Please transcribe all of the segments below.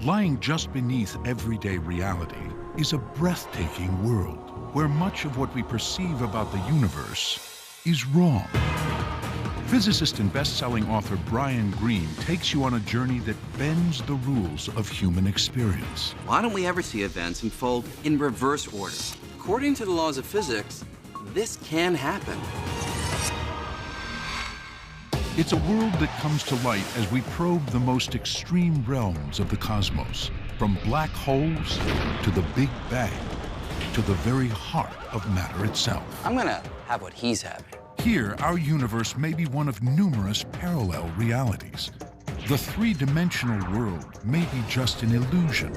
Lying just beneath everyday reality is a breathtaking world where much of what we perceive about the universe is wrong. Physicist and best-selling author Brian Greene takes you on a journey that bends the rules of human experience. Why don't we ever see events unfold in reverse order? According to the laws of physics, this can happen. It's a world that comes to light as we probe the most extreme realms of the cosmos, from black holes to the Big Bang, to the very heart of matter itself. I'm gonna have what he's having. Here, our universe may be one of numerous parallel realities. The three-dimensional world may be just an illusion,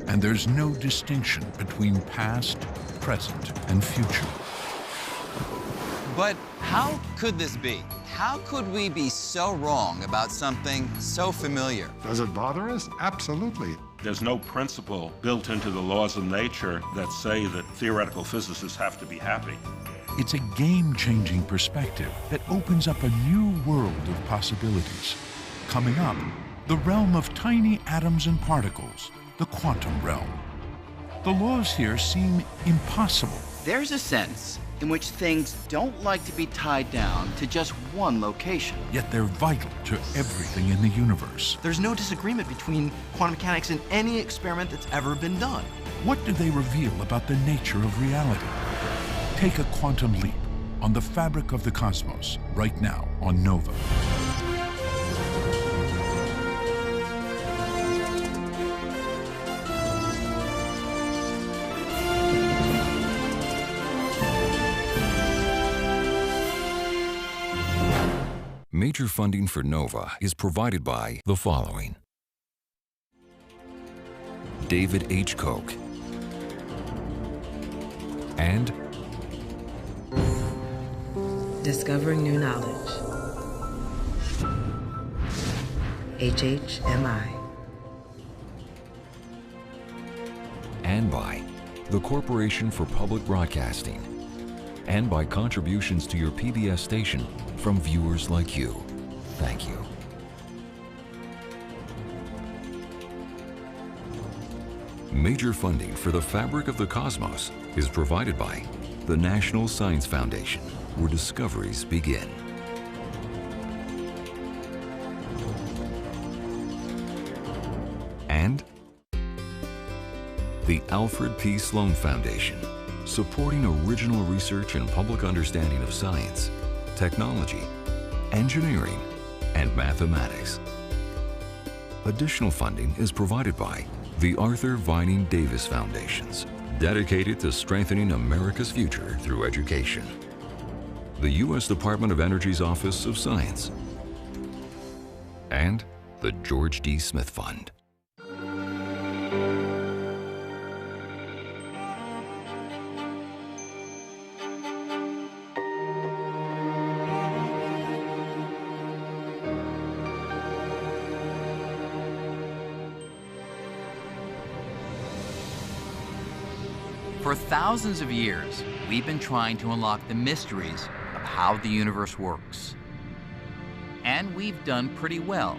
and there's no distinction between past, present, and future. But how could this be? How could we be so wrong about something so familiar? Does it bother us? Absolutely. There's no principle built into the laws of nature that say that theoretical physicists have to be happy. It's a game-changing perspective that opens up a new world of possibilities. Coming up, the realm of tiny atoms and particles, the quantum realm. The laws here seem impossible. There's a sense in which things don't like to be tied down to just one location. Yet they're vital to everything in the universe. There's no disagreement between quantum mechanics and any experiment that's ever been done. What do they reveal about the nature of reality? Take a quantum leap on the fabric of the cosmos right now on Nova. Major funding for NOVA is provided by the following: David H. Koch and Discovering New Knowledge, HHMI, and by the Corporation for Public Broadcasting, and by contributions to your PBS station from viewers like you. Thank you. Major funding for the fabric of the cosmos is provided by the National Science Foundation, where discoveries begin. And the Alfred P. Sloan Foundation, supporting original research and public understanding of science, technology, engineering, and mathematics. Additional funding is provided by the Arthur Vining Davis Foundations, dedicated to strengthening America's future through education. The U.S. Department of Energy's Office of Science, and the George D. Smith Fund. For thousands of years, we've been trying to unlock the mysteries of how the universe works. And we've done pretty well,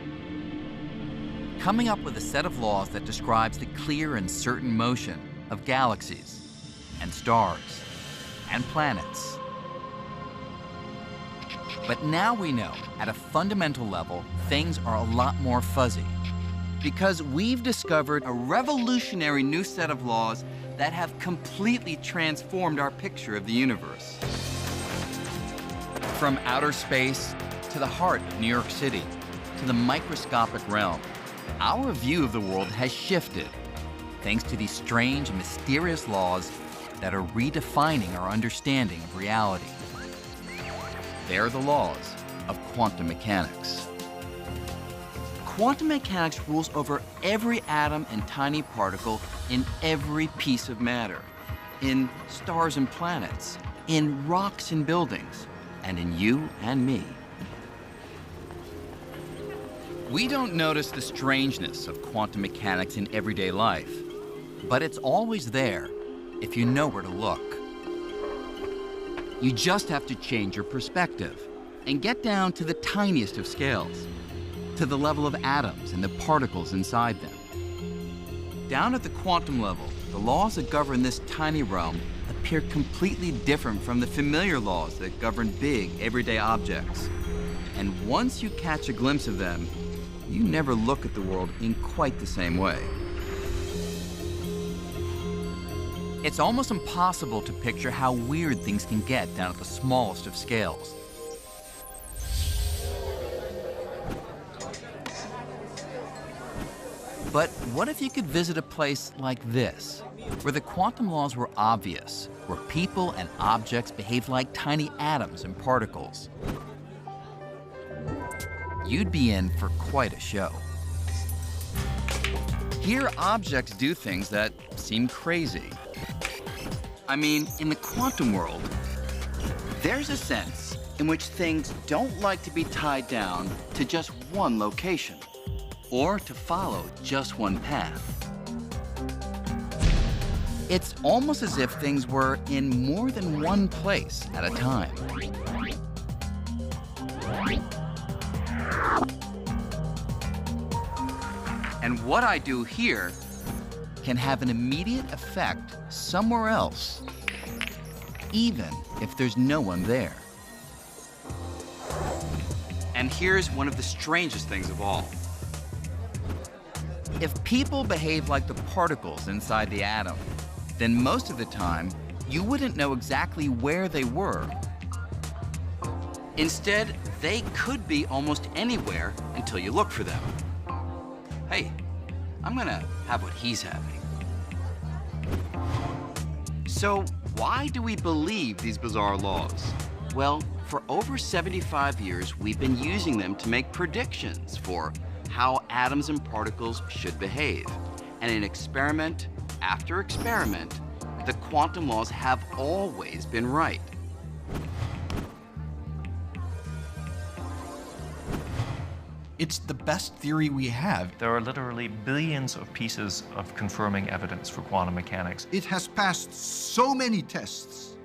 coming up with a set of laws that describes the clear and certain motion of galaxies and stars and planets. But now we know, at a fundamental level, things are a lot more fuzzy, because we've discovered a revolutionary new set of laws that have completely transformed our picture of the universe. From outer space to the heart of New York City, to the microscopic realm, our view of the world has shifted thanks to these strange and mysterious laws that are redefining our understanding of reality. They're the laws of quantum mechanics. Quantum mechanics rules over every atom and tiny particle in every piece of matter, in stars and planets, in rocks and buildings, and in you and me. We don't notice the strangeness of quantum mechanics in everyday life, but it's always there if you know where to look. You just have to change your perspective and get down to the tiniest of scales, to the level of atoms and the particles inside them. Down at the quantum level, the laws that govern this tiny realm appear completely different from the familiar laws that govern big, everyday objects. And once you catch a glimpse of them, you never look at the world in quite the same way. It's almost impossible to picture how weird things can get down at the smallest of scales. But what if you could visit a place like this, where the quantum laws were obvious, where people and objects behaved like tiny atoms and particles? You'd be in for quite a show. Here, objects do things that seem crazy. I mean, in the quantum world, there's a sense in which things don't like to be tied down to just one location, or to follow just one path. It's almost as if things were in more than one place at a time. And what I do here can have an immediate effect somewhere else, even if there's no one there. And here's one of the strangest things of all. If people behave like the particles inside the atom, then most of the time, you wouldn't know exactly where they were. Instead, they could be almost anywhere until you look for them. Hey, I'm gonna have what he's having. So why do we believe these bizarre laws? Well, for over 75 years, we've been using them to make predictions for how atoms and particles should behave. And in experiment after experiment, the quantum laws have always been right. It's the best theory we have. There are literally billions of pieces of confirming evidence for quantum mechanics. It has passed so many tests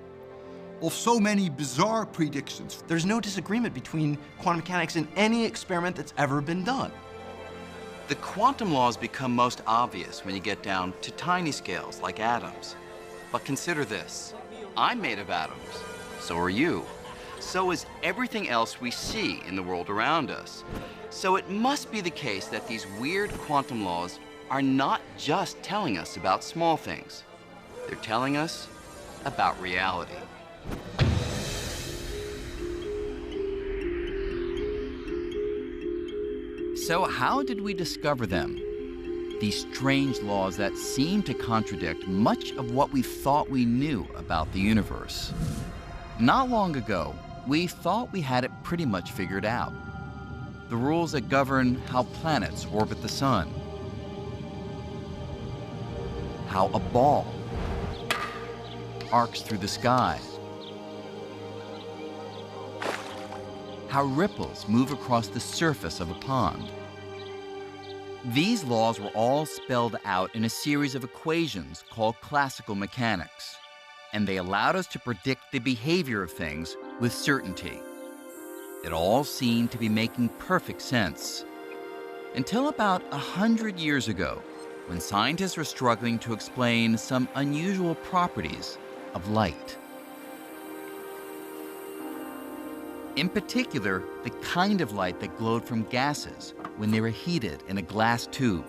of so many bizarre predictions. There's no disagreement between quantum mechanics and any experiment that's ever been done. The quantum laws become most obvious when you get down to tiny scales like atoms. But consider this. I'm made of atoms. So are you. So is everything else we see in the world around us. So it must be the case that these weird quantum laws are not just telling us about small things. They're telling us about reality. So how did we discover them? These strange laws that seem to contradict much of what we thought we knew about the universe. Not long ago, we thought we had it pretty much figured out. The rules that govern how planets orbit the sun, how a ball arcs through the sky, how ripples move across the surface of a pond. These laws were all spelled out in a series of equations called classical mechanics, and they allowed us to predict the behavior of things with certainty. It all seemed to be making perfect sense, until about 100 years ago, when scientists were struggling to explain some unusual properties of light. In particular, the kind of light that glowed from gases when they were heated in a glass tube.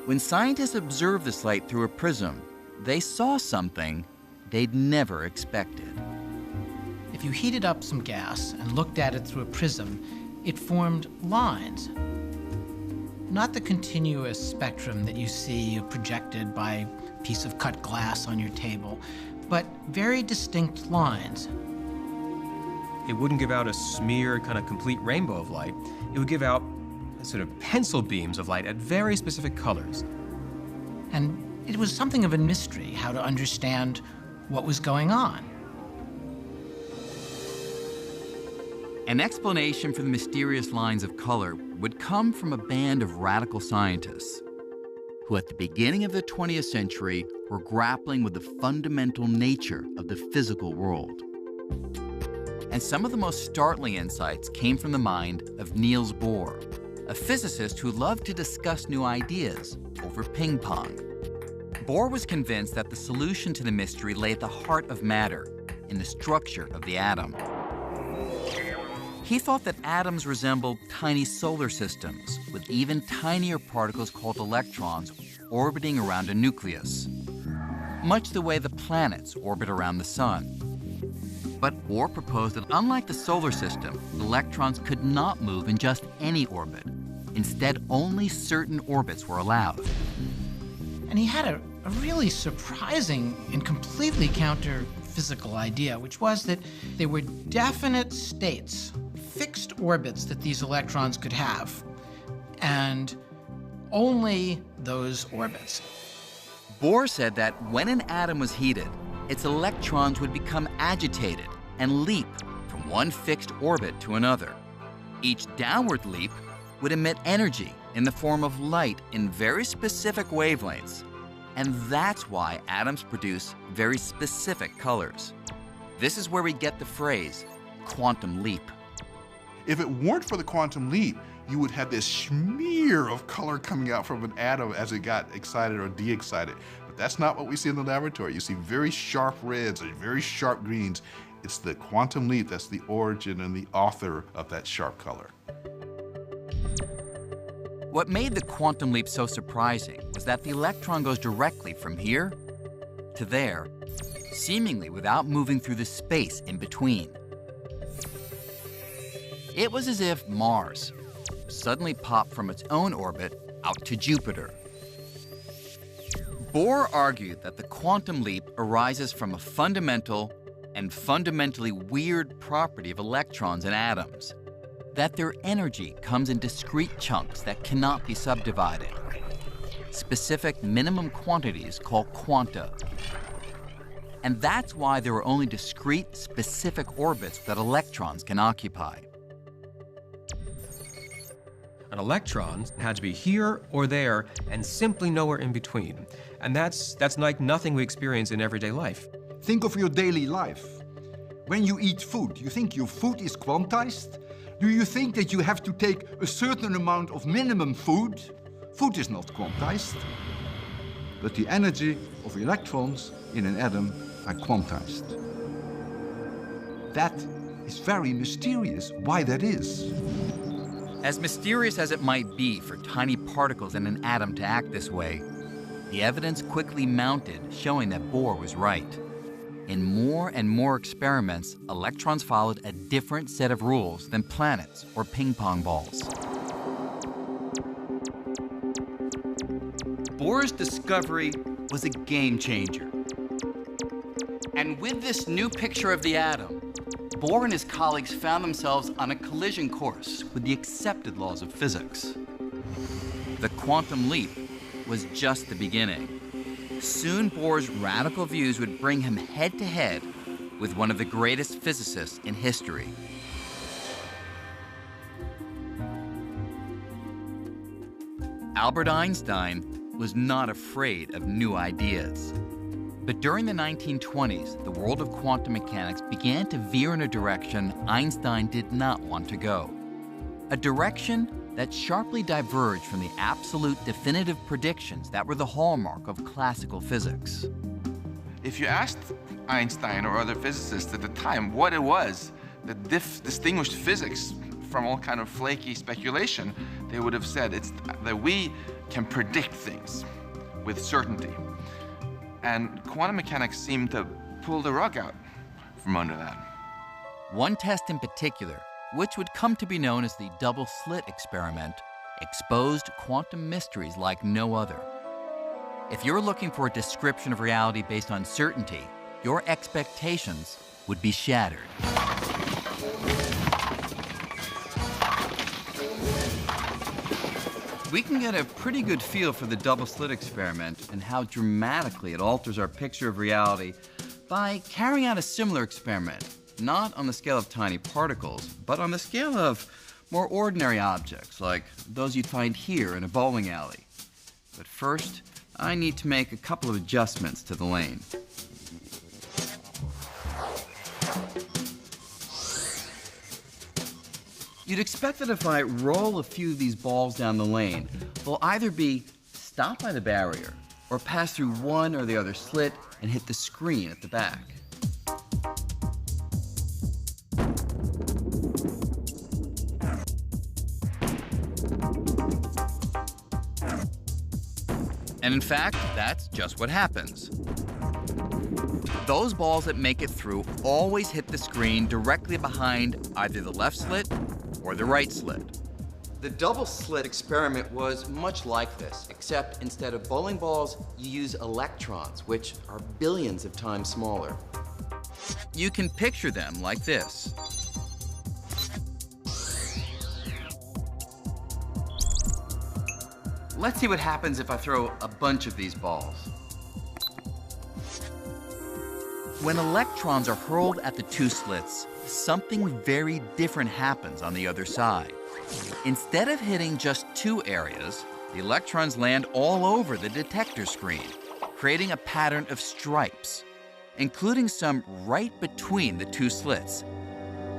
When scientists observed this light through a prism, they saw something they'd never expected. If you heated up some gas and looked at it through a prism, it formed lines. Not the continuous spectrum that you see projected by a piece of cut glass on your table, but very distinct lines. It wouldn't give out a smeared, kind of complete rainbow of light. It would give out sort of pencil beams of light at very specific colors. And it was something of a mystery how to understand what was going on. An explanation for the mysterious lines of color would come from a band of radical scientists who, at the beginning of the 20th century, were grappling with the fundamental nature of the physical world. And some of the most startling insights came from the mind of Niels Bohr, a physicist who loved to discuss new ideas over ping pong. Bohr was convinced that the solution to the mystery lay at the heart of matter, in the structure of the atom. He thought that atoms resembled tiny solar systems, with even tinier particles called electrons orbiting around a nucleus, much the way the planets orbit around the sun. But Bohr proposed that unlike the solar system, electrons could not move in just any orbit. Instead, only certain orbits were allowed. And he had a really surprising and completely counter-physical idea, which was that there were definite states, fixed orbits that these electrons could have, and only those orbits. Bohr said that when an atom was heated, its electrons would become agitated and leap from one fixed orbit to another. Each downward leap would emit energy in the form of light in very specific wavelengths, and that's why atoms produce very specific colors. This is where we get the phrase quantum leap. If it weren't for the quantum leap, you would have this smear of color coming out from an atom as it got excited or de-excited. But that's not what we see in the laboratory. You see very sharp reds and very sharp greens. It's the quantum leap that's the origin and the author of that sharp color. What made the quantum leap so surprising was that the electron goes directly from here to there, seemingly without moving through the space in between. It was as if Mars suddenly popped from its own orbit out to Jupiter. Bohr argued that the quantum leap arises from a fundamental and fundamentally weird property of electrons and atoms, that their energy comes in discrete chunks that cannot be subdivided, specific minimum quantities called quanta. And that's why there are only discrete, specific orbits that electrons can occupy. An electron had to be here or there and simply nowhere in between. And that's like nothing we experience in everyday life. Think of your daily life. When you eat food, you think your food is quantized? Do you think that you have to take a certain amount of minimum food? Food is not quantized. But the energy of electrons in an atom are quantized. That is very mysterious, why that is. As mysterious as it might be for tiny particles in an atom to act this way, the evidence quickly mounted showing that Bohr was right. In more and more experiments, electrons followed a different set of rules than planets or ping pong balls. Bohr's discovery was a game changer. And with this new picture of the atom, Bohr and his colleagues found themselves on a collision course with the accepted laws of physics. The quantum leap was just the beginning. Soon Bohr's radical views would bring him head-to-head with one of the greatest physicists in history. Albert Einstein was not afraid of new ideas. But during the 1920s, the world of quantum mechanics began to veer in a direction Einstein did not want to go. A direction that sharply diverged from the absolute definitive predictions that were the hallmark of classical physics. If you asked Einstein or other physicists at the time what it was that distinguished physics from all kind of flaky speculation, they would have said it's that we can predict things with certainty. And quantum mechanics seemed to pull the rug out from under that. One test in particular, which would come to be known as the double-slit experiment, exposed quantum mysteries like no other. If you're looking for a description of reality based on certainty, your expectations would be shattered. We can get a pretty good feel for the double-slit experiment and how dramatically it alters our picture of reality by carrying out a similar experiment, not on the scale of tiny particles, but on the scale of more ordinary objects, like those you'd find here in a bowling alley. But first, I need to make a couple of adjustments to the lane. You'd expect that if I roll a few of these balls down the lane, they'll either be stopped by the barrier or pass through one or the other slit and hit the screen at the back. And in fact, that's just what happens. Those balls that make it through always hit the screen directly behind either the left slit or the right slit. The double slit experiment was much like this, except instead of bowling balls, you use electrons, which are billions of times smaller. You can picture them like this. Let's see what happens if I throw a bunch of these balls. When electrons are hurled at the two slits, something very different happens on the other side. Instead of hitting just two areas, the electrons land all over the detector screen, creating a pattern of stripes, including some right between the two slits,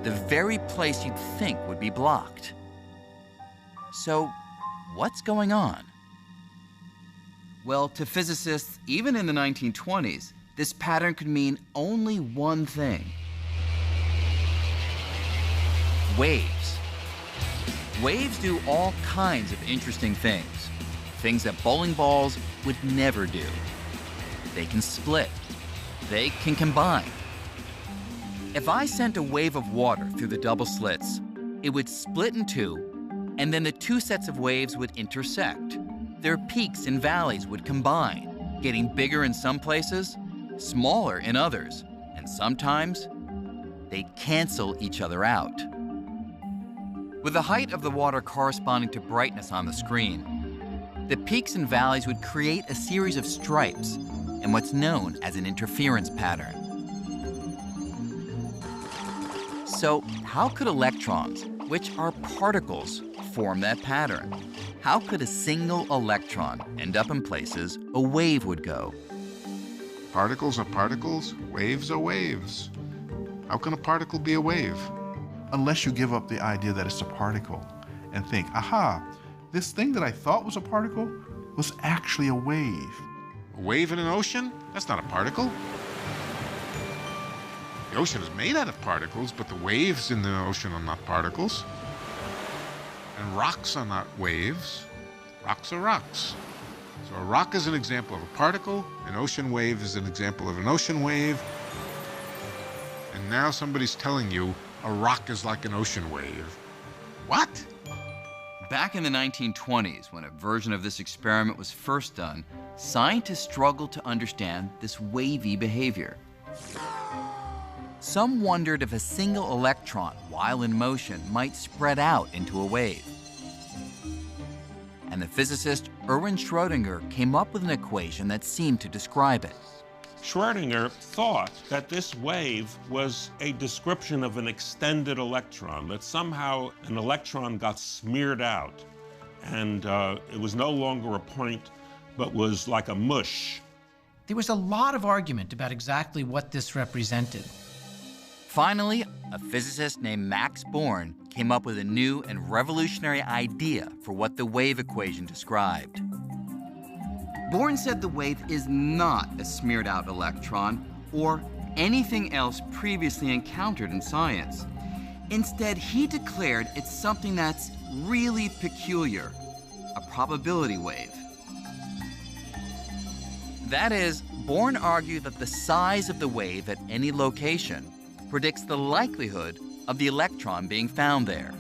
the very place you'd think would be blocked. So, what's going on? Well, to physicists, even in the 1920s, this pattern could mean only one thing: waves. Waves do all kinds of interesting things, things that bowling balls would never do. They can split. They can combine. If I sent a wave of water through the double slits, it would split in two, and then the two sets of waves would intersect. Their peaks and valleys would combine, getting bigger in some places, smaller in others, and sometimes they'd cancel each other out. With the height of the water corresponding to brightness on the screen, the peaks and valleys would create a series of stripes and what's known as an interference pattern. So how could electrons, which are particles, form that pattern? How could a single electron end up in places a wave would go? Particles are particles, waves are waves. How can a particle be a wave? Unless you give up the idea that it's a particle and think, aha, this thing that I thought was a particle was actually a wave. A wave in an ocean? That's not a particle. The ocean is made out of particles, but the waves in the ocean are not particles. And rocks are not waves. Rocks are rocks. So a rock is an example of a particle, an ocean wave is an example of an ocean wave, and now somebody's telling you a rock is like an ocean wave. What? Back in the 1920s, when a version of this experiment was first done, scientists struggled to understand this wavy behavior. Some wondered if a single electron, while in motion, might spread out into a wave. And the physicist Erwin Schrödinger came up with an equation that seemed to describe it. Schrödinger thought that this wave was a description of an extended electron, that somehow an electron got smeared out, and it was no longer a point, but was like a mush. There was a lot of argument about exactly what this represented. Finally, a physicist named Max Born came up with a new and revolutionary idea for what the wave equation described. Born said the wave is not a smeared out electron or anything else previously encountered in science. Instead, he declared it's something that's really peculiar, a probability wave. That is, Born argued that the size of the wave at any location predicts the likelihood of the electron being found there.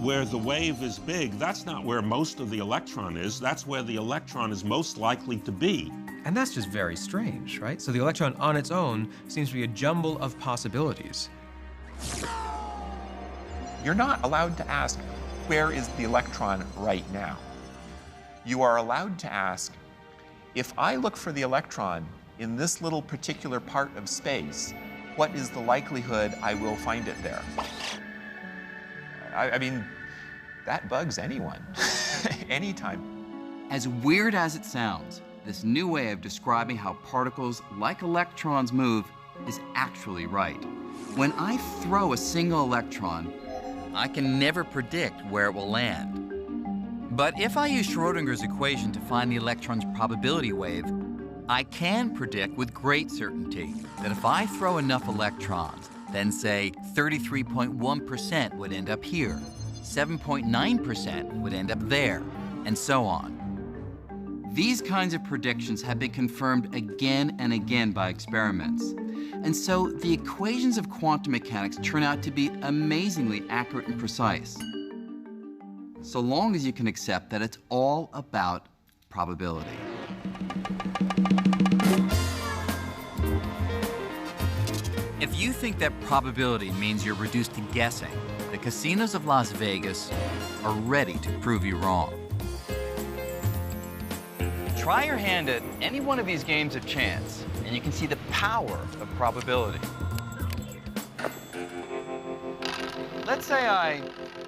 Where the wave is big, that's not where most of the electron is. That's where the electron is most likely to be. And that's just very strange, right? So the electron on its own seems to be a jumble of possibilities. You're not allowed to ask, where is the electron right now? You are allowed to ask, if I look for the electron in this little particular part of space, what is the likelihood I will find it there? I mean, that bugs anyone, anytime. As weird as it sounds, this new way of describing how particles like electrons move is actually right. When I throw a single electron, I can never predict where it will land. But if I use Schrodinger's equation to find the electron's probability wave, I can predict with great certainty that if I throw enough electrons, then say 33.1% would end up here, 7.9% would end up there, and so on. These kinds of predictions have been confirmed again and again by experiments. And so the equations of quantum mechanics turn out to be amazingly accurate and precise, so long as you can accept that it's all about probability. If you think that probability means you're reduced to guessing, the casinos of Las Vegas are ready to prove you wrong. Try your hand at any one of these games of chance, and you can see the power of probability. Let's say I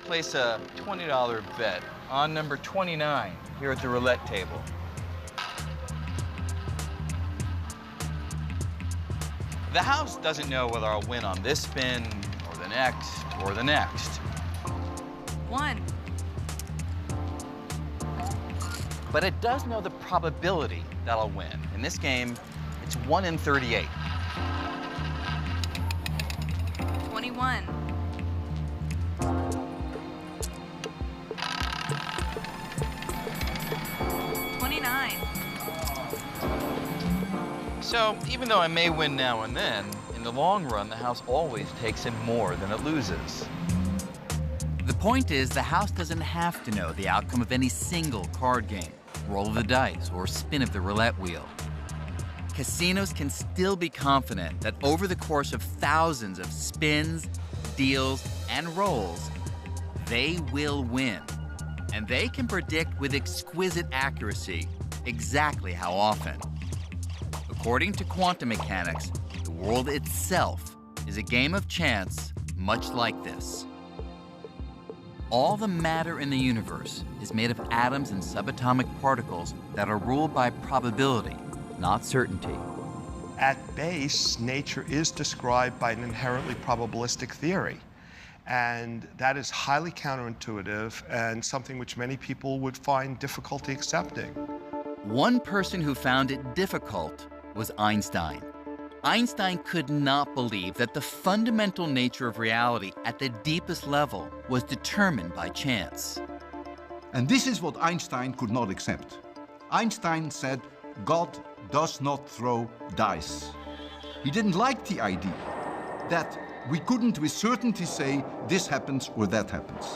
place a $20 bet on number 29 here at the roulette table. The house doesn't know whether I'll win on this spin, or the next, or the next. 1. But it does know the probability that I'll win. In this game, it's 1 in 38. 21. 29. So even though I may win now and then, in the long run, the house always takes in more than it loses. The point is, the house doesn't have to know the outcome of any single card game, roll of the dice, or spin of the roulette wheel. Casinos can still be confident that over the course of thousands of spins, deals, and rolls, they will win. And they can predict with exquisite accuracy exactly how often. According to quantum mechanics, the world itself is a game of chance much like this. All the matter in the universe is made of atoms and subatomic particles that are ruled by probability, not certainty. At base, nature is described by an inherently probabilistic theory. And that is highly counterintuitive and something which many people would find difficulty accepting. One person who found it difficult was Einstein. Einstein could not believe that the fundamental nature of reality at the deepest level was determined by chance. And this is what Einstein could not accept. Einstein said, God does not throw dice. He didn't like the idea that we couldn't with certainty say this happens or that happens.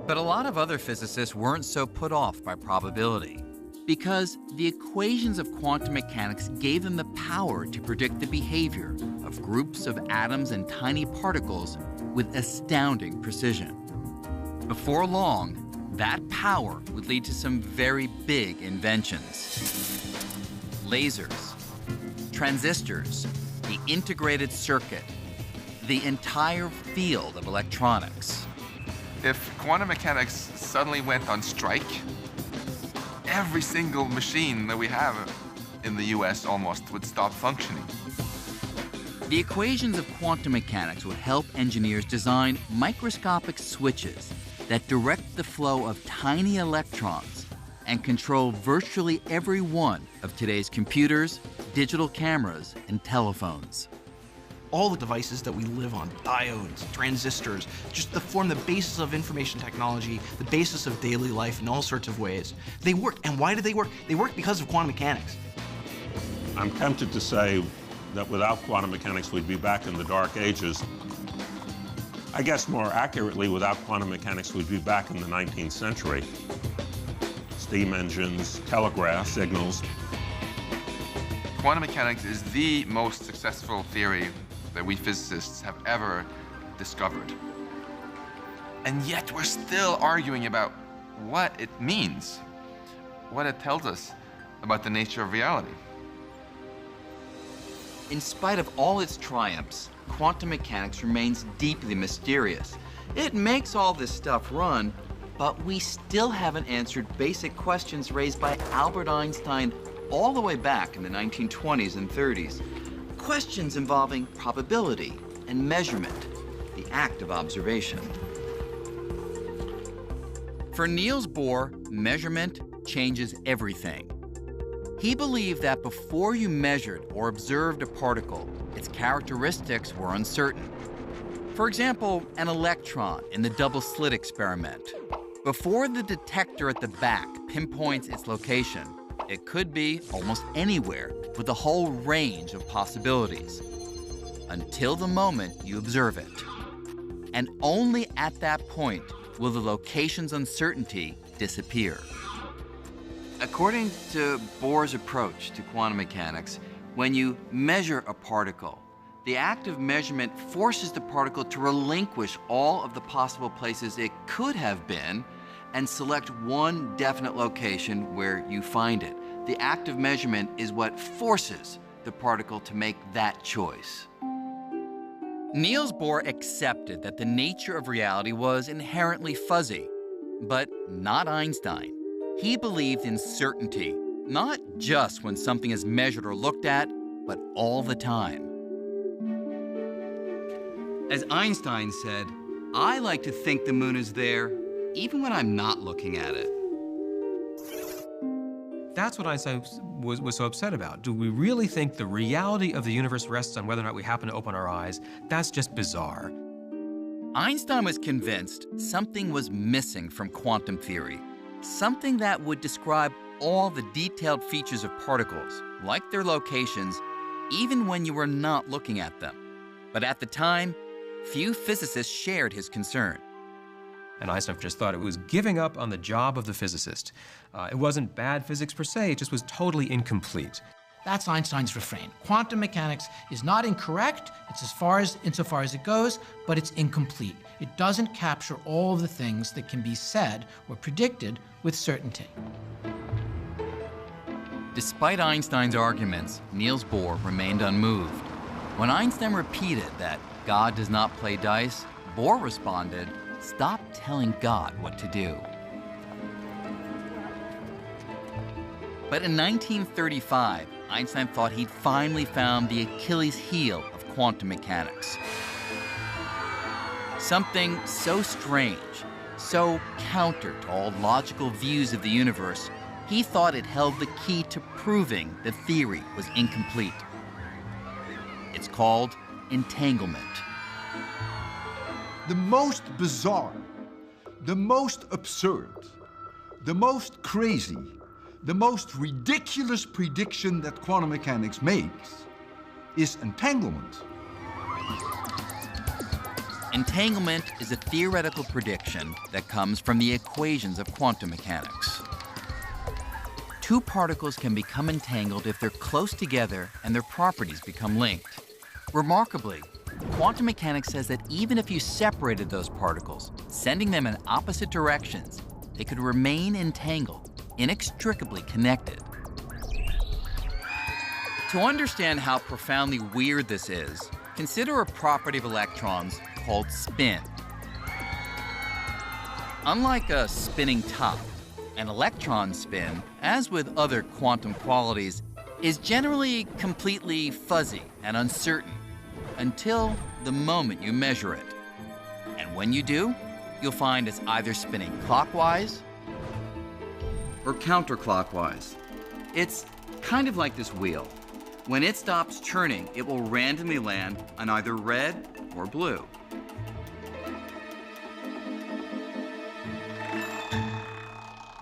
But a lot of other physicists weren't so put off by probability, because the equations of quantum mechanics gave them the power to predict the behavior of groups of atoms and tiny particles with astounding precision. Before long, that power would lead to some very big inventions. Lasers, transistors, the integrated circuit, the entire field of electronics. If quantum mechanics suddenly went on strike, every single machine that we have in the US almost would stop functioning. The equations of quantum mechanics would help engineers design microscopic switches that direct the flow of tiny electrons and control virtually every one of today's computers, digital cameras, and telephones. All the devices that we live on, diodes, transistors, just to form the basis of information technology, the basis of daily life in all sorts of ways. They work, and why do they work? They work because of quantum mechanics. I'm tempted to say that without quantum mechanics, we'd be back in the dark ages. I guess more accurately, without quantum mechanics, we'd be back in the 19th century. Steam engines, telegraph signals. Quantum mechanics is the most successful theory that we physicists have ever discovered. And yet we're still arguing about what it means, what it tells us about the nature of reality. In spite of all its triumphs, quantum mechanics remains deeply mysterious. It makes all this stuff run, but we still haven't answered basic questions raised by Albert Einstein all the way back in the 1920s and 30s. Questions involving probability and measurement, the act of observation. For Niels Bohr, measurement changes everything. He believed that before you measured or observed a particle, its characteristics were uncertain. For example, an electron in the double-slit experiment. Before the detector at the back pinpoints its location, it could be almost anywhere with a whole range of possibilities, until the moment you observe it. And only at that point will the location's uncertainty disappear. According to Bohr's approach to quantum mechanics, when you measure a particle, the act of measurement forces the particle to relinquish all of the possible places it could have been and select one definite location where you find it. The act of measurement is what forces the particle to make that choice. Niels Bohr accepted that the nature of reality was inherently fuzzy, but not Einstein. He believed in certainty, not just when something is measured or looked at, but all the time. As Einstein said, I like to think the moon is there, even when I'm not looking at it. That's what Einstein was so upset about. Do we really think the reality of the universe rests on whether or not we happen to open our eyes? That's just bizarre. Einstein was convinced something was missing from quantum theory, something that would describe all the detailed features of particles, like their locations, even when you were not looking at them. But at the time, few physicists shared his concern. And Einstein just thought it was giving up on the job of the physicist. It wasn't bad physics per se, it just was totally incomplete. That's Einstein's refrain. Quantum mechanics is not incorrect, it's insofar as it goes, but it's incomplete. It doesn't capture all of the things that can be said or predicted with certainty. Despite Einstein's arguments, Niels Bohr remained unmoved. When Einstein repeated that God does not play dice, Bohr responded, "Stop telling God what to do." But in 1935, Einstein thought he'd finally found the Achilles heel of quantum mechanics. Something so strange, so counter to all logical views of the universe, he thought it held the key to proving the theory was incomplete. It's called entanglement. The most bizarre, the most absurd, the most crazy, the most ridiculous prediction that quantum mechanics makes is entanglement. Entanglement is a theoretical prediction that comes from the equations of quantum mechanics. Two particles can become entangled if they're close together and their properties become linked. Remarkably, quantum mechanics says that even if you separated those particles, sending them in opposite directions, they could remain entangled, inextricably connected. To understand how profoundly weird this is, consider a property of electrons called spin. Unlike a spinning top, an electron spin, as with other quantum qualities, is generally completely fuzzy and uncertain until the moment you measure it. And when you do, you'll find it's either spinning clockwise or counterclockwise. It's kind of like this wheel. When it stops turning, it will randomly land on either red or blue.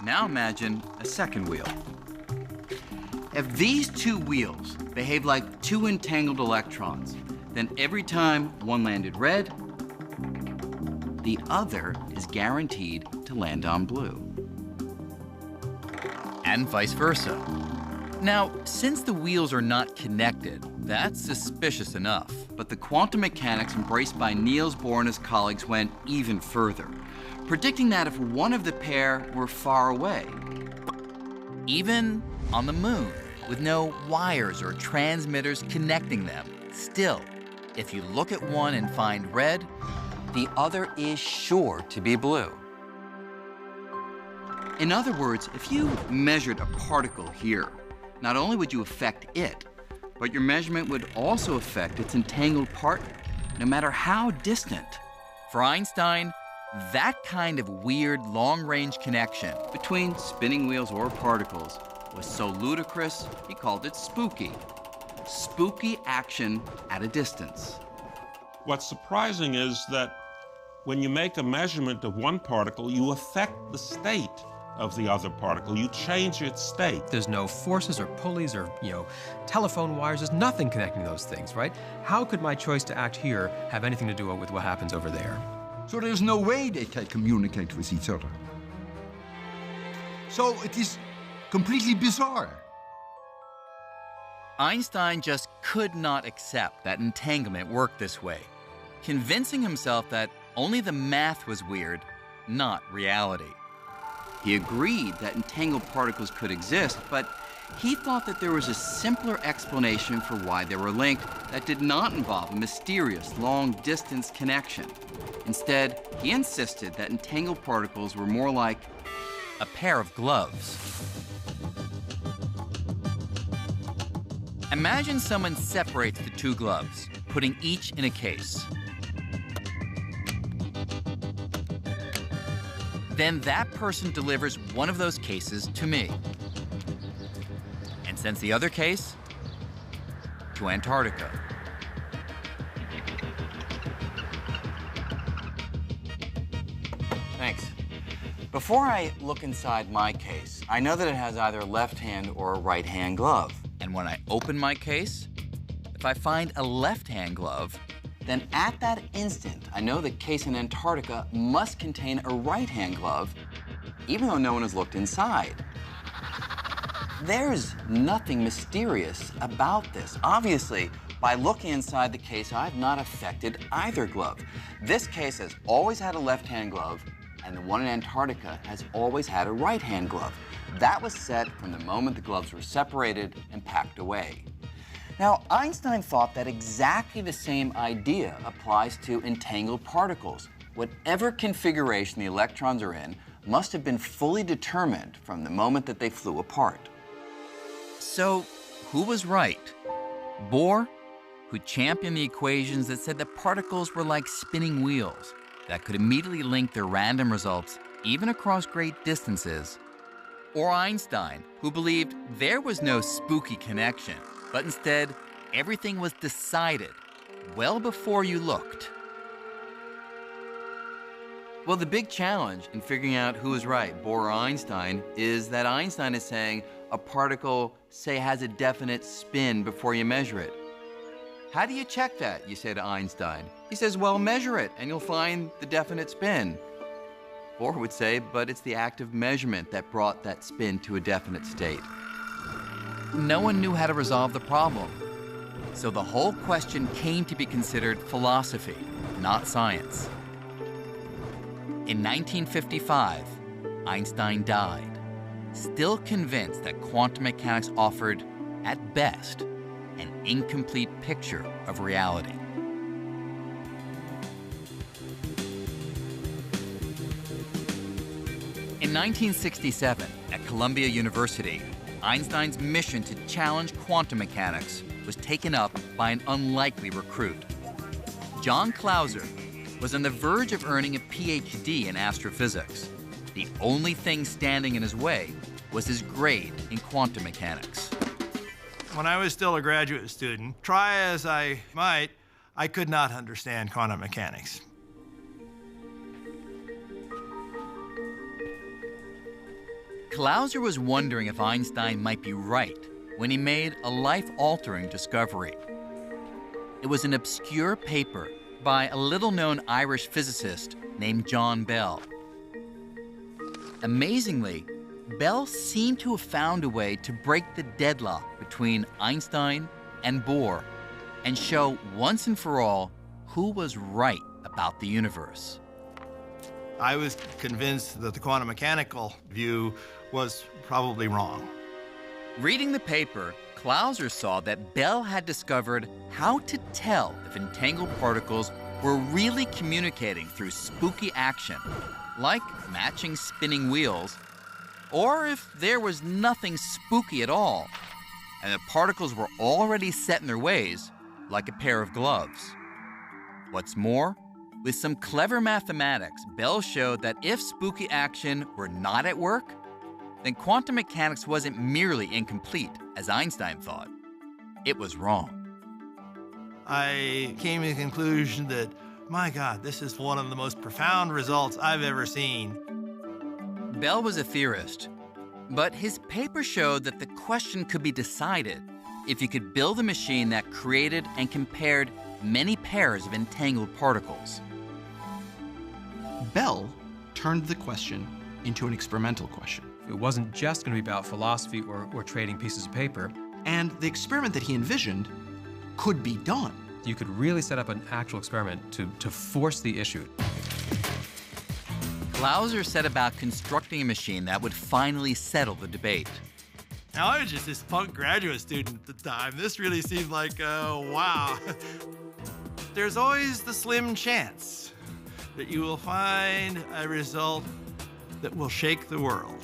Now imagine a second wheel. If these two wheels behave like two entangled electrons, then every time one landed red, the other is guaranteed to land on blue. And vice versa. Now, since the wheels are not connected, that's suspicious enough. But the quantum mechanics embraced by Niels Bohr and his colleagues went even further, predicting that if one of the pair were far away, even on the moon, with no wires or transmitters connecting them, still, if you look at one and find red, the other is sure to be blue. In other words, if you measured a particle here, not only would you affect it, but your measurement would also affect its entangled partner, no matter how distant. For Einstein, that kind of weird long-range connection between spinning wheels or particles was so ludicrous, he called it spooky. Spooky action at a distance. What's surprising is that when you make a measurement of one particle, you affect the state of the other particle. You change its state. There's no forces or pulleys or, telephone wires. There's nothing connecting those things, right? How could my choice to act here have anything to do with what happens over there? So there's no way they can communicate with each other. So it is completely bizarre. Einstein just could not accept that entanglement worked this way, convincing himself that only the math was weird, not reality. He agreed that entangled particles could exist, but he thought that there was a simpler explanation for why they were linked that did not involve a mysterious long-distance connection. Instead, he insisted that entangled particles were more like a pair of gloves. Imagine someone separates the two gloves, putting each in a case. Then that person delivers one of those cases to me and sends the other case to Antarctica. Thanks. Before I look inside my case, I know that it has either a left hand or a right hand glove. And when I open my case, if I find a left-hand glove, then at that instant, I know the case in Antarctica must contain a right-hand glove, even though no one has looked inside. There's nothing mysterious about this. Obviously, by looking inside the case, I've not affected either glove. This case has always had a left-hand glove, and the one in Antarctica has always had a right-hand glove. That was set from the moment the gloves were separated and packed away. Now, Einstein thought that exactly the same idea applies to entangled particles. Whatever configuration the electrons are in must have been fully determined from the moment that they flew apart. So, who was right? Bohr, who championed the equations that said that particles were like spinning wheels that could immediately link their random results even across great distances, or Einstein, who believed there was no spooky connection, but instead everything was decided well before you looked. Well, the big challenge in figuring out who is right, Bohr or Einstein, is that Einstein is saying a particle, say, has a definite spin before you measure it. How do you check that, you say to Einstein? He says, well, measure it and you'll find the definite spin. Bohr would say, but it's the act of measurement that brought that spin to a definite state. No one knew how to resolve the problem. So the whole question came to be considered philosophy, not science. In 1955, Einstein died, still convinced that quantum mechanics offered, at best, an incomplete picture of reality. In 1967, at Columbia University, Einstein's mission to challenge quantum mechanics was taken up by an unlikely recruit. John Clauser was on the verge of earning a PhD in astrophysics. The only thing standing in his way was his grade in quantum mechanics. When I was still a graduate student, try as I might, I could not understand quantum mechanics. Clauser was wondering if Einstein might be right when he made a life-altering discovery. It was an obscure paper by a little-known Irish physicist named John Bell. Amazingly, Bell seemed to have found a way to break the deadlock between Einstein and Bohr and show once and for all who was right about the universe. I was convinced that the quantum mechanical view was probably wrong. Reading the paper, Clauser saw that Bell had discovered how to tell if entangled particles were really communicating through spooky action, like matching spinning wheels, or if there was nothing spooky at all, and the particles were already set in their ways, like a pair of gloves. What's more, With some clever mathematics, Bell showed that if spooky action were not at work, then quantum mechanics wasn't merely incomplete, as Einstein thought. It was wrong. I came to the conclusion that, my God, this is one of the most profound results I've ever seen. Bell was a theorist, but his paper showed that the question could be decided if you could build a machine that created and compared many pairs of entangled particles. Bell turned the question into an experimental question. It wasn't just going to be about philosophy or trading pieces of paper. And the experiment that he envisioned could be done. You could really set up an actual experiment to force the issue. Clauser set about constructing a machine that would finally settle the debate. Now, I was just this punk graduate student at the time. This really seemed like, wow. There's always the slim chance that you will find a result that will shake the world.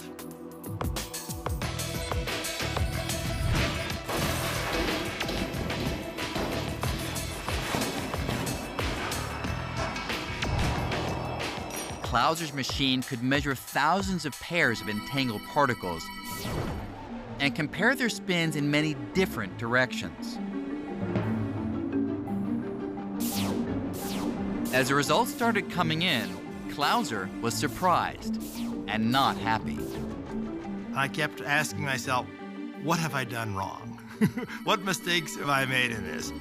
Clauser's machine could measure thousands of pairs of entangled particles and compare their spins in many different directions. As the results started coming in, Clauser was surprised and not happy. I kept asking myself, what have I done wrong? What mistakes have I made in this?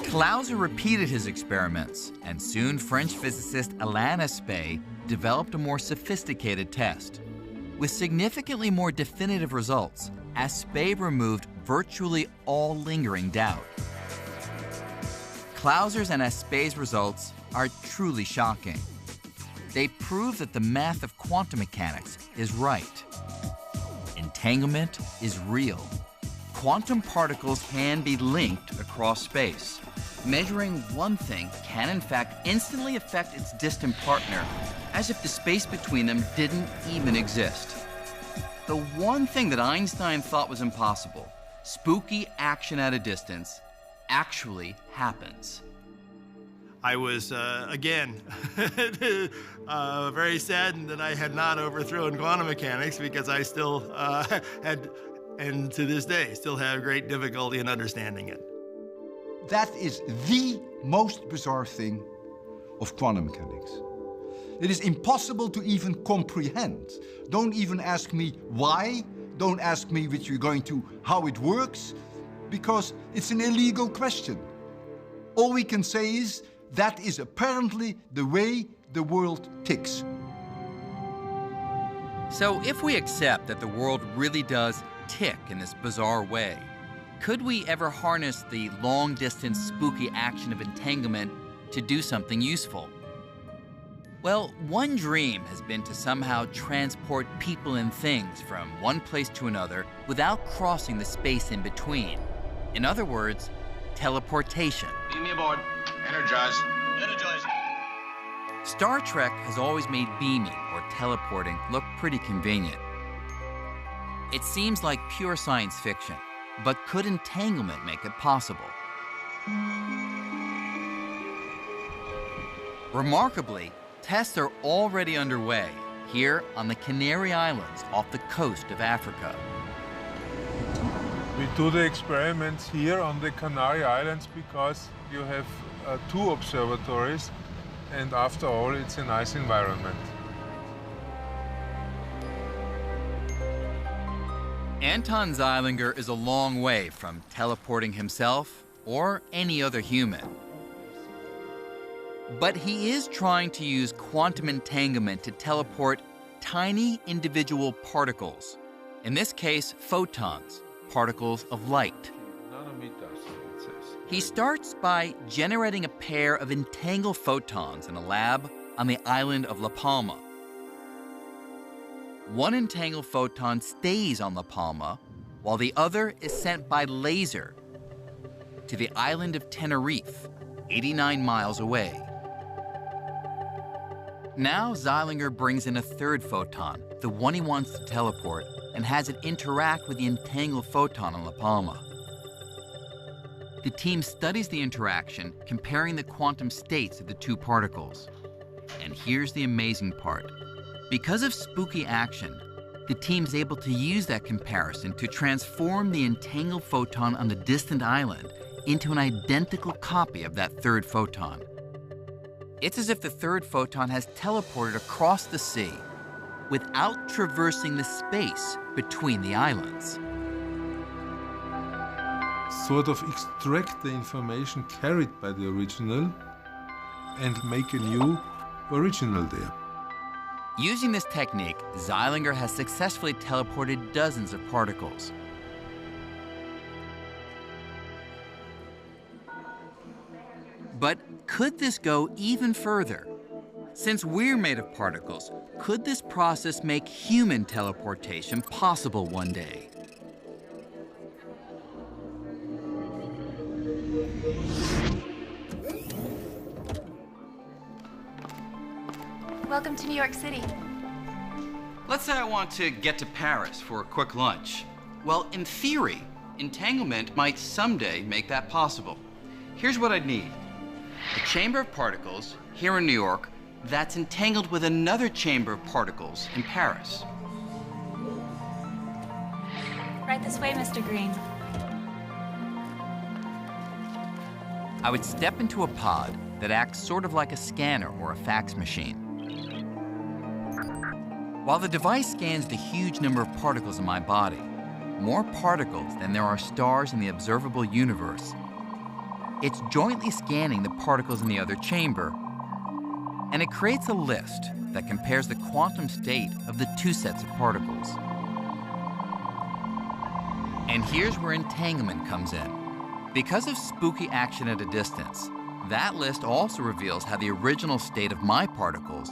Clauser repeated his experiments, and soon French physicist Alain Aspect developed a more sophisticated test. With significantly more definitive results, Aspect removed virtually all lingering doubt. Clauser's and Aspect's results are truly shocking. They prove that the math of quantum mechanics is right. Entanglement is real. Quantum particles can be linked across space. Measuring one thing can in fact instantly affect its distant partner, as if the space between them didn't even exist. The one thing that Einstein thought was impossible, spooky action at a distance, actually happens. I was, again, very saddened that I had not overthrown quantum mechanics, because I still had, and to this day, still have great difficulty in understanding it. That is the most bizarre thing of quantum mechanics. It is impossible to even comprehend. Don't even ask me why. Don't ask me which you're going to, how it works, because it's an illegal question. All we can say is that is apparently the way the world ticks. So if we accept that the world really does tick in this bizarre way, could we ever harness the long-distance spooky action of entanglement to do something useful? Well, one dream has been to somehow transport people and things from one place to another without crossing the space in between. In other words, teleportation. Lead me aboard. Energize. Energize. Star Trek has always made beaming or teleporting look pretty convenient. It seems like pure science fiction, but could entanglement make it possible? Remarkably, tests are already underway here on the Canary Islands off the coast of Africa. We do the experiments here on the Canary Islands because you have 2 observatories, and after all, it's a nice environment. Anton Zeilinger is a long way from teleporting himself or any other human. But he is trying to use quantum entanglement to teleport tiny individual particles. In this case, photons, particles of light. He starts by generating a pair of entangled photons in a lab on the island of La Palma. One entangled photon stays on La Palma, while the other is sent by laser to the island of Tenerife, 89 miles away. Now Zeilinger brings in a third photon, the one he wants to teleport, and has it interact with the entangled photon on La Palma. the team studies the interaction, comparing the quantum states of the two particles. And here's the amazing part. Because of spooky action, the team's able to use that comparison to transform the entangled photon on the distant island into an identical copy of that third photon. It's as if the third photon has teleported across the sea without traversing the space between the islands. Sort of extract the information carried by the original and make a new original there. Using this technique, Zeilinger has successfully teleported dozens of particles. But could this go even further? Since we're made of particles, could this process make human teleportation possible one day? Welcome to New York City. Let's say I want to get to Paris for a quick lunch. Well, in theory, entanglement might someday make that possible. Here's what I'd need. A chamber of particles here in New York that's entangled with another chamber of particles in Paris. Right this way, Mr. Green. I would step into a pod that acts sort of like a scanner or a fax machine. While the device scans the huge number of particles in my body, more particles than there are stars in the observable universe, it's jointly scanning the particles in the other chamber, and it creates a list that compares the quantum state of the two sets of particles. And here's where entanglement comes in. Because of spooky action at a distance, that list also reveals how the original state of my particles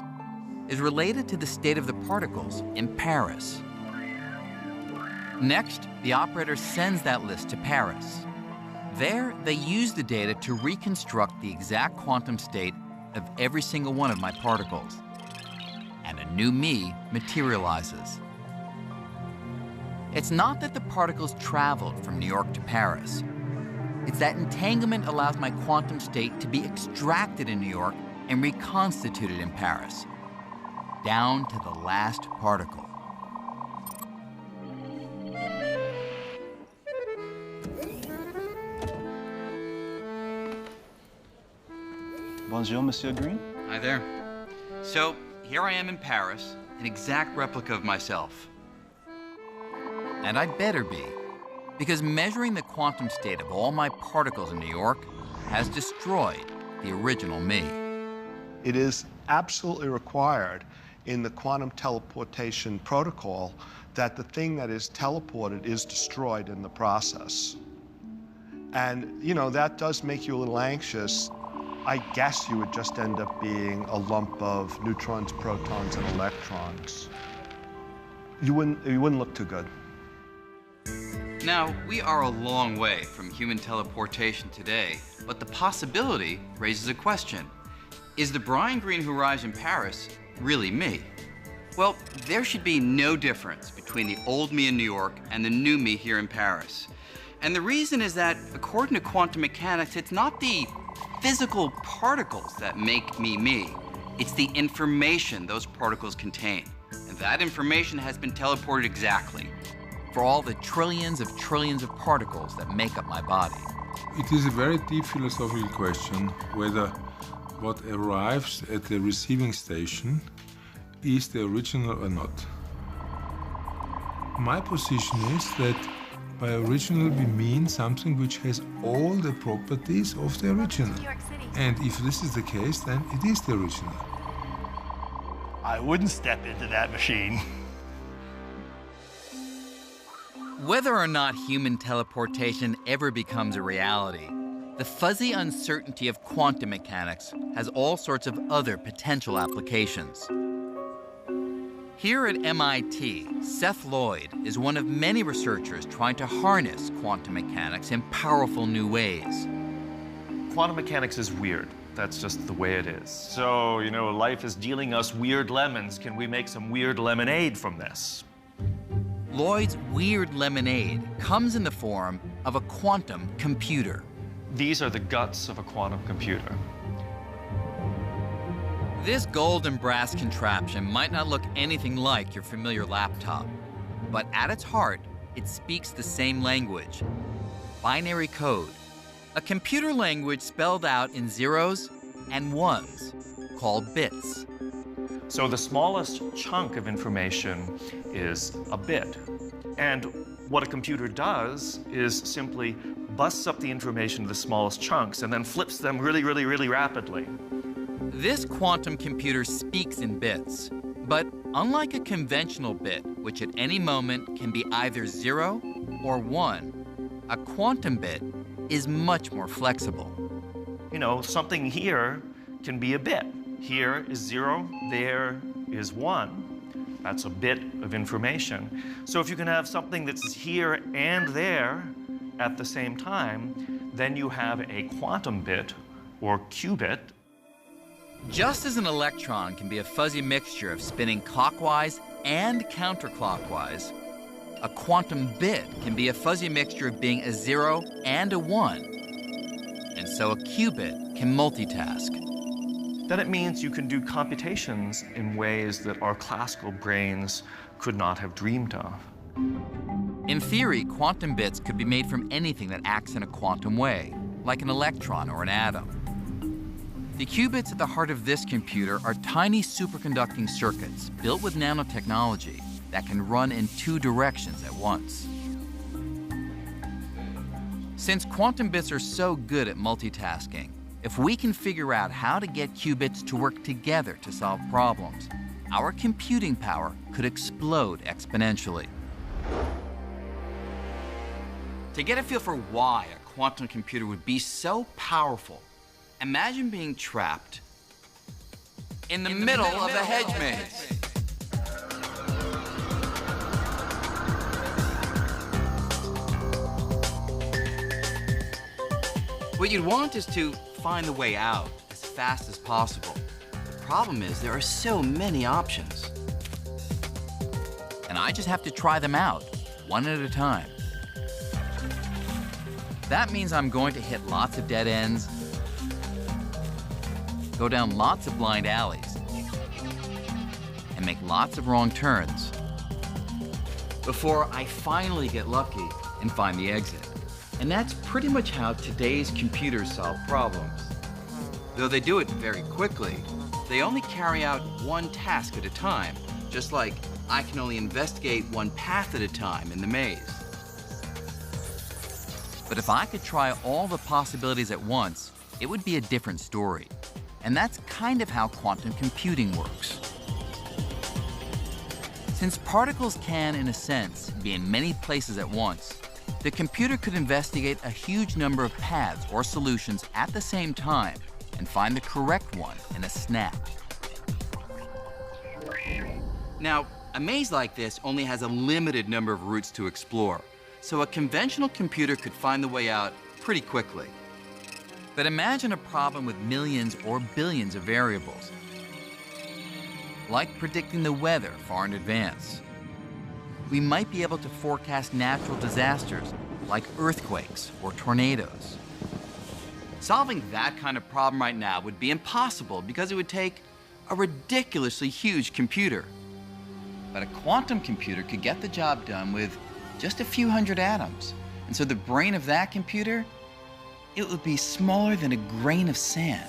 is related to the state of the particles in Paris. Next, the operator sends that list to Paris. There, they use the data to reconstruct the exact quantum state of every single one of my particles. And a new me materializes. It's not that the particles traveled from New York to Paris. It's that entanglement allows my quantum state to be extracted in New York and reconstituted in Paris, down to the last particle. Bonjour, Monsieur Green. Hi there. So, here I am in Paris, an exact replica of myself. And I'd better be, because measuring the quantum state of all my particles in New York has destroyed the original me. It is absolutely required in the quantum teleportation protocol that the thing that is teleported is destroyed in the process. And, you know, that does make you a little anxious. I guess you would just end up being a lump of neutrons, protons, and electrons. You wouldn't look too good. Now, we are a long way from human teleportation today, but the possibility raises a question. Is the Brian Greene who arrives in Paris really me? Well, there should be no difference between the old me in New York and the new me here in Paris. And the reason is that, according to quantum mechanics, it's not the physical particles that make me me. It's the information those particles contain. And that information has been teleported exactly for all the trillions of particles that make up my body. It is a very deep philosophical question whether what arrives at the receiving station is the original or not. My position is that by original we mean something which has all the properties of the original. And if this is the case, then it is the original. I wouldn't step into that machine. Whether or not human teleportation ever becomes a reality, the fuzzy uncertainty of quantum mechanics has all sorts of other potential applications. Here at MIT, Seth Lloyd is one of many researchers trying to harness quantum mechanics in powerful new ways. Quantum mechanics is weird. That's just the way it is. So, you know, life is dealing us weird lemons. Can we make some weird lemonade from this? Lloyd's weird lemonade comes in the form of a quantum computer. These are the guts of a quantum computer. This gold and brass contraption might not look anything like your familiar laptop, but at its heart, it speaks the same language, binary code, a computer language spelled out in zeros and ones, called bits. So the smallest chunk of information is a bit. And what a computer does is simply busts up the information to the smallest chunks and then flips them really, really, really rapidly. This quantum computer speaks in bits, but unlike a conventional bit, which at any moment can be either 0 or 1, a quantum bit is much more flexible. You know, something here can be a bit. Here is 0, there is 1. That's a bit of information. So if you can have something that's here and there at the same time, then you have a quantum bit or qubit. Just as an electron can be a fuzzy mixture of spinning clockwise and counterclockwise, a quantum bit can be a fuzzy mixture of being a 0 and a 1. And so a qubit can multitask. Then it means you can do computations in ways that our classical brains could not have dreamed of. In theory, quantum bits could be made from anything that acts in a quantum way, like an electron or an atom. The qubits at the heart of this computer are tiny superconducting circuits built with nanotechnology that can run in 2 directions at once. Since quantum bits are so good at multitasking, if we can figure out how to get qubits to work together to solve problems, our computing power could explode exponentially. To get a feel for why a quantum computer would be so powerful, imagine being trapped in the middle of a hedge maze. What you'd want is to find the way out as fast as possible. The problem is there are so many options. And I just have to try them out, one at a time. That means I'm going to hit lots of dead ends, go down lots of blind alleys, and make lots of wrong turns before I finally get lucky and find the exit. And that's pretty much how today's computers solve problems. Though they do it very quickly, they only carry out one task at a time, just like I can only investigate one path at a time in the maze. But if I could try all the possibilities at once, it would be a different story. And that's kind of how quantum computing works. Since particles can, in a sense, be in many places at once, the computer could investigate a huge number of paths or solutions at the same time and find the correct one in a snap. Now, a maze like this only has a limited number of routes to explore, so a conventional computer could find the way out pretty quickly. But imagine a problem with millions or billions of variables, like predicting the weather far in advance. We might be able to forecast natural disasters like earthquakes or tornadoes. Solving that kind of problem right now would be impossible because it would take a ridiculously huge computer. But a quantum computer could get the job done with just a few hundred atoms. And so the brain of that computer, it would be smaller than a grain of sand.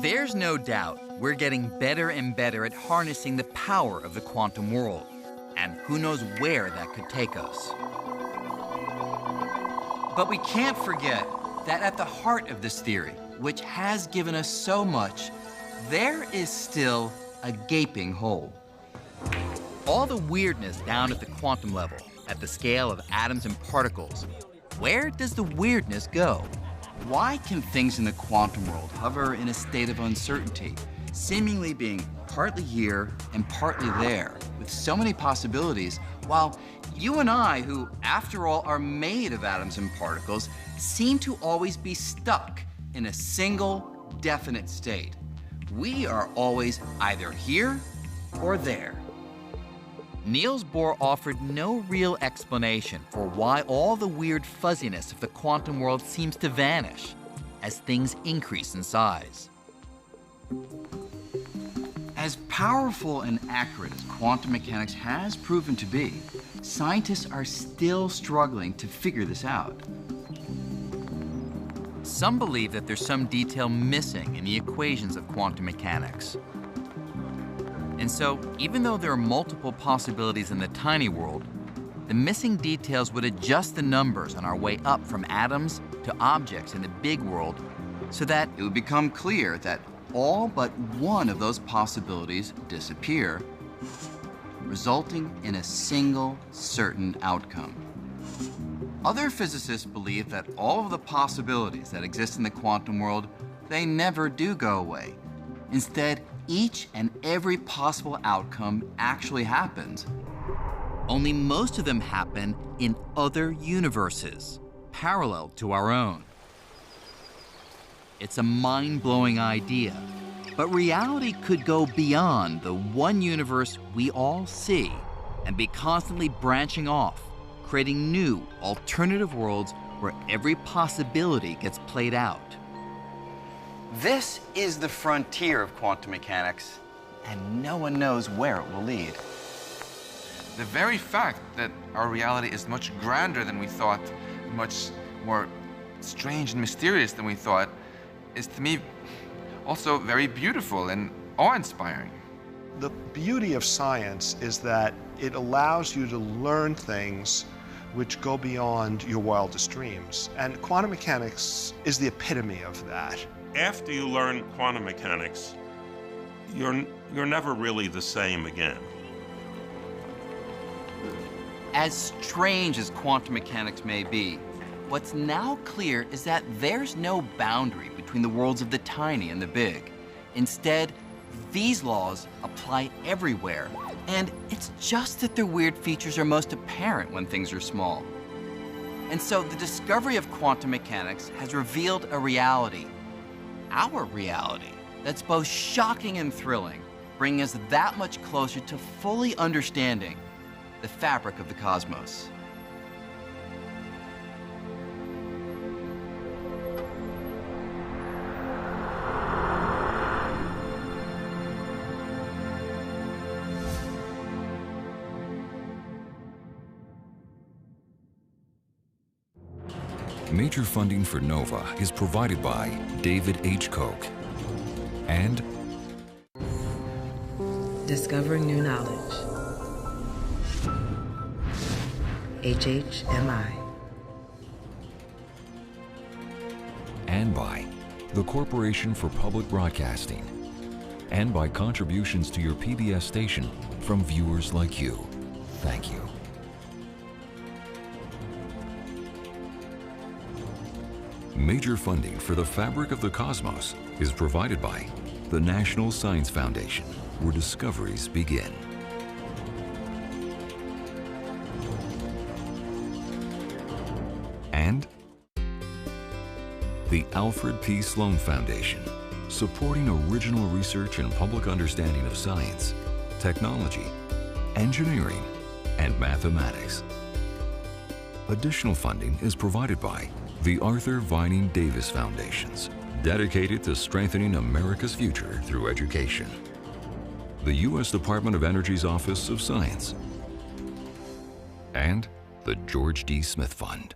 There's no doubt we're getting better and better at harnessing the power of the quantum world. And who knows where that could take us. But we can't forget that at the heart of this theory, which has given us so much, there is still a gaping hole. All the weirdness down at the quantum level, at the scale of atoms and particles, where does the weirdness go? Why can things in the quantum world hover in a state of uncertainty, seemingly being partly here and partly there, with so many possibilities, while you and I, who after all are made of atoms and particles, seem to always be stuck in a single, definite state? We are always either here or there. Niels Bohr offered no real explanation for why all the weird fuzziness of the quantum world seems to vanish as things increase in size. As powerful and accurate as quantum mechanics has proven to be, scientists are still struggling to figure this out. Some believe that there's some detail missing in the equations of quantum mechanics. And so, even though there are multiple possibilities in the tiny world, the missing details would adjust the numbers on our way up from atoms to objects in the big world so that it would become clear that all but one of those possibilities disappear, resulting in a single certain outcome. Other physicists believe that all of the possibilities that exist in the quantum world, they never do go away. Instead, each and every possible outcome actually happens. Only most of them happen in other universes, parallel to our own. It's a mind-blowing idea, but reality could go beyond the one universe we all see and be constantly branching off, creating new, alternative worlds where every possibility gets played out. This is the frontier of quantum mechanics, and no one knows where it will lead. The very fact that our reality is much grander than we thought, much more strange and mysterious than we thought, is to me also very beautiful and awe-inspiring. The beauty of science is that it allows you to learn things which go beyond your wildest dreams. And quantum mechanics is the epitome of that. After you learn quantum mechanics, you're never really the same again. As strange as quantum mechanics may be, what's now clear is that there's no boundary between the worlds of the tiny and the big. Instead, these laws apply everywhere, and it's just that their weird features are most apparent when things are small. And so the discovery of quantum mechanics has revealed a reality, our reality, that's both shocking and thrilling, bringing us that much closer to fully understanding the fabric of the cosmos. Major funding for NOVA is provided by David H. Koch and Discovering New Knowledge. HHMI. And by the Corporation for Public Broadcasting. And by contributions to your PBS station from viewers like you. Thank you. Major funding for the fabric of the cosmos is provided by the National Science Foundation, where discoveries begin. And the Alfred P. Sloan Foundation, supporting original research and public understanding of science, technology, engineering, and mathematics. Additional funding is provided by the Arthur Vining Davis Foundations, dedicated to strengthening America's future through education. The U.S. Department of Energy's Office of Science. And the George D. Smith Fund.